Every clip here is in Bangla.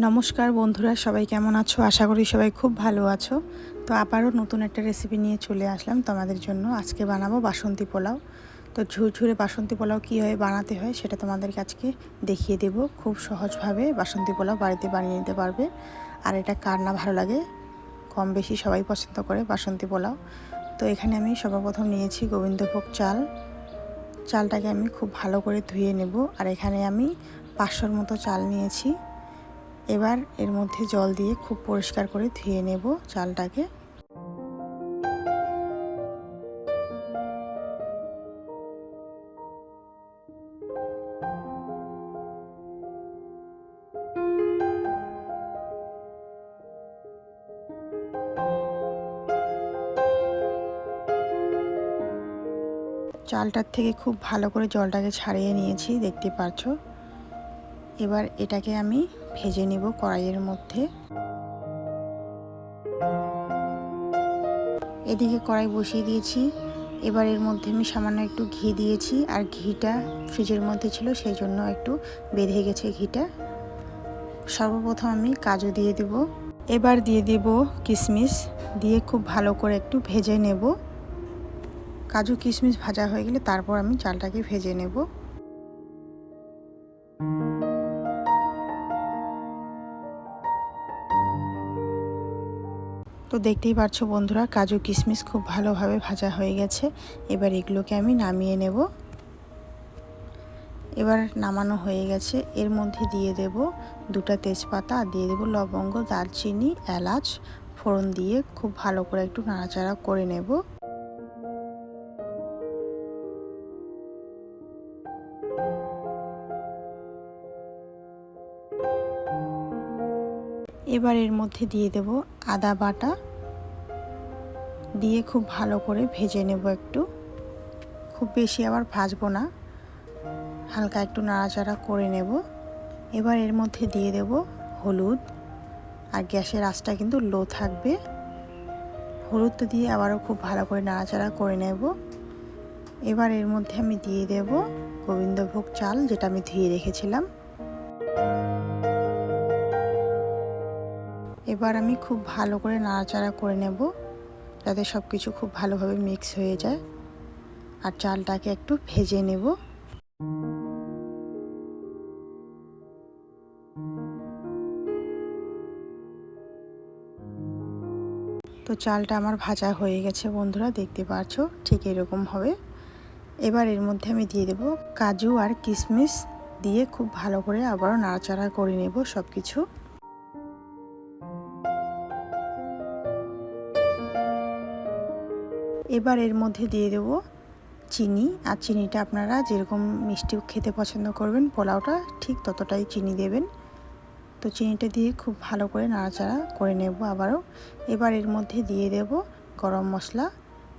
নমস্কার বন্ধুরা, সবাই কেমন আছো? আশা করি সবাই খুব ভালো আছো। তো আবারও নতুন একটা রেসিপি নিয়ে চলে আসলাম তোমাদের জন্য। আজকে বানাবো বাসন্তী পোলাও। তো ঝুরঝুরে বাসন্তী পোলাও কীভাবে বানাতে হয় সেটা তোমাদেরকে আজকে দেখিয়ে দেব। খুব সহজভাবে বাসন্তী পোলাও বাড়িতে বানিয়ে নিতে পারবে। আর এটা কার না ভালো লাগে, কম বেশি সবাই পছন্দ করে বাসন্তী পোলাও। তো এখানে আমি সর্বপ্রথম নিয়েছি গোবিন্দভোগ চাল। চালটাকে আমি খুব ভালো করে ধুয়ে নেব। আর এখানে আমি 500-র মতো চাল নিয়েছি। এবার এর মধ্যে জল দিয়ে খুব পরিষ্কার করে ধুয়ে নেব চালটাকে। চালটার থেকে খুব ভালো করে জলটাকে ছাড়িয়ে নিয়েছি, দেখতে পাচ্ছ। এবার এটাকে আমি ভেজে নেব কড়াইয়ের মধ্যে। এদিকে কড়াই বসিয়ে দিয়েছি। এবার এর মধ্যে আমি সামান্য একটু ঘি দিয়েছি। আর ঘিটা ফ্রিজের মধ্যে ছিল, সেই জন্য একটু বেঁধে গেছে ঘিটা। সর্বপ্রথম আমি কাজু দিয়ে দেব। এবার দিয়ে দেব কিশমিশ, দিয়ে খুব ভালো করে একটু ভেজে নেব। কাজু কিশমিশ ভাজা হয়ে গেলে তারপর আমি চালটাকে ভেজে নেব। তো দেখতেই পাচ্ছ বন্ধুরা, কাজু কিশমিশ খুব ভালোভাবে ভাজা হয়ে গেছে। এবার এগুলোকে আমি নামিয়ে নেব। এবার নামানো হয়ে গেছে। এর মধ্যে দিয়ে দেব 2টা তেজপাতা, আর দিয়ে দেব লবঙ্গ, দারচিনি, এলাচ ফোড়ন দিয়ে খুব ভালো করে একটু নাড়াচাড়া করে নেব। এবার এর মধ্যে দিয়ে দেব আদা বাটা, দিয়ে খুব ভালো করে ভেজে নেব। একটু খুব বেশি আবার ভাজবো না, হালকা একটু নাড়াচাড়া করে নেব। এবার এর মধ্যে দিয়ে দেব হলুদ, আর গ্যাসের আঁচটা কিন্তু লো থাকবে। হলুদটা দিয়ে আবারও খুব ভালো করে নাড়াচাড়া করে নেব। এবার এর মধ্যে আমি দিয়ে দেব গোবিন্দভোগ চাল, যেটা আমি ধুয়ে রেখেছিলাম। এবার আমি খুব ভালো করে নাড়াচাড়া করে নেব, যাতে সব কিছু খুব ভালোভাবে মিক্স হয়ে যায়। আর চালটাকে একটু ভেজে নেব। তো চালটা আমার ভাজা হয়ে গেছে বন্ধুরা, দেখতে পাচ্ছ ঠিক এরকম হবে। এবার এর মধ্যে আমি দিয়ে দেব কাজু আর কিশমিশ, দিয়ে খুব ভালো করে আবারও নাড়াচাড়া করে নেব সব কিছু। এবার এর মধ্যে দিয়ে দেব চিনি। আর চিনিটা আপনারা যেরকম মিষ্টি খেতে পছন্দ করবেন পোলাওটা, ঠিক ততটাই চিনি দেবেন। তো চিনিটা দিয়ে খুব ভালো করে নাড়াচাড়া করে নেব আবারও। এবার এর মধ্যে দিয়ে দেব গরম মশলা,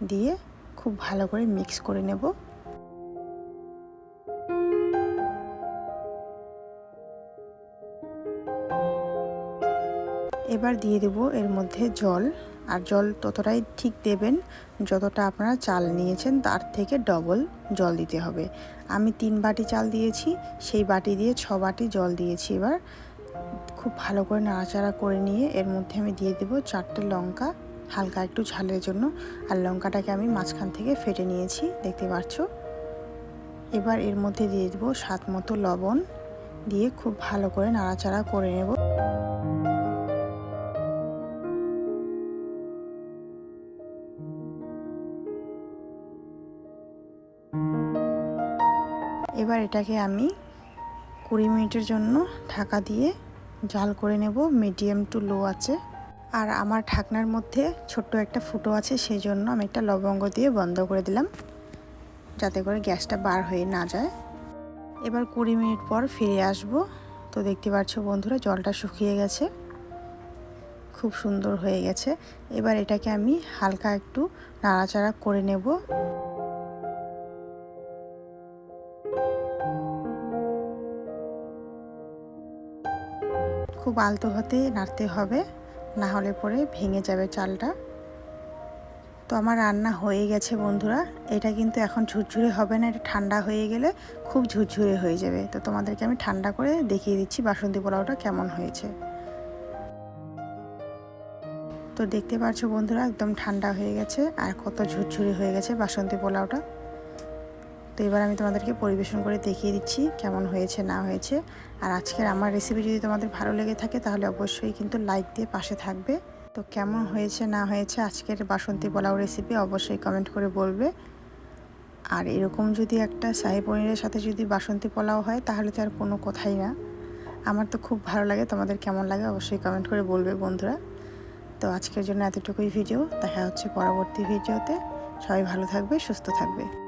দিয়ে খুব ভালো করে মিক্স করে নেব। এবার দিয়ে দেব এর মধ্যে জল। আর জল ততটাই ঠিক দেবেন যতটা আপনারা চাল নিয়েছেন, তার থেকে ডবল জল দিতে হবে। আমি 3 বাটি চাল দিয়েছি, সেই বাটি দিয়ে 6 বাটি জল দিয়েছি। এবার খুব ভালো করে নাড়াচাড়া করে নিয়ে এর মধ্যে আমি দিয়ে দেব 4টে লঙ্কা, হালকা একটু ঝালের জন্য। আর লঙ্কাটাকে আমি মাঝখান থেকে ফেটে নিয়েছি, দেখতে পাচ্ছ। এবার এর মধ্যে দিয়ে দেব স্বাদ মতো লবণ, দিয়ে খুব ভালো করে নাড়াচাড়া করে নেব। এবার এটাকে আমি 20 মিনিটের জন্য ঢাকা দিয়ে জাল করে নেব, মিডিয়াম টু লো আছে। আর আমার ঢাকনার মধ্যে ছোট্ট একটা ফুটো আছে, সেই জন্য আমি একটা লবঙ্গ দিয়ে বন্ধ করে দিলাম, যাতে করে গ্যাসটা বার হয়ে না যায়। এবার 20 মিনিট পর ফিরে আসব। তো দেখতে পাচ্ছ বন্ধুরা, জলটা শুকিয়ে গেছে, খুব সুন্দর হয়ে গেছে। এবার এটাকে আমি হালকা একটু নাড়াচাড়া করে নেব। খুব আলতো হাতে নাড়তে হবে, না হলে পরে ভেঙে যাবে চালটা। তো আমার রান্না হয়ে গেছে বন্ধুরা। এটা কিন্তু এখন ঝুরঝুরে হবে না, এটা ঠান্ডা হয়ে গেলে খুব ঝুরঝুরে হয়ে যাবে। তো তোমাদেরকে আমি ঠান্ডা করে দেখিয়ে দিচ্ছি বাসন্তী পোলাওটা কেমন হয়েছে। তো দেখতে পাচ্ছ বন্ধুরা একদম ঠান্ডা হয়ে গেছে আর কত ঝুরঝুরে হয়ে গেছে বাসন্তী পোলাওটা। তো এবার আমি তোমাদেরকে পরিবেশন করে দেখিয়ে দিচ্ছি কেমন হয়েছে না হয়েছে। আর আজকের আমার রেসিপি যদি তোমাদের ভালো লেগে থাকে তাহলে অবশ্যই কিন্তু লাইক দিয়ে পাশে থাকবে। তো কেমন হয়েছে না হয়েছে আজকের বাসন্তী পোলাও রেসিপি অবশ্যই কমেন্ট করে বলবে। আর এরকম যদি একটা শাহী পনিরের সাথে যদি বাসন্তী পোলাও হয় তাহলে তো আর কোনো কথাই না। আমার তো খুব ভালো লাগে, তোমাদের কেমন লাগে অবশ্যই কমেন্ট করে বলবে বন্ধুরা। তো আজকের জন্য এতটুকুই ভিডিও, দেখা হচ্ছে পরবর্তী ভিডিওতে। সবাই ভালো থাকবে, সুস্থ থাকবে।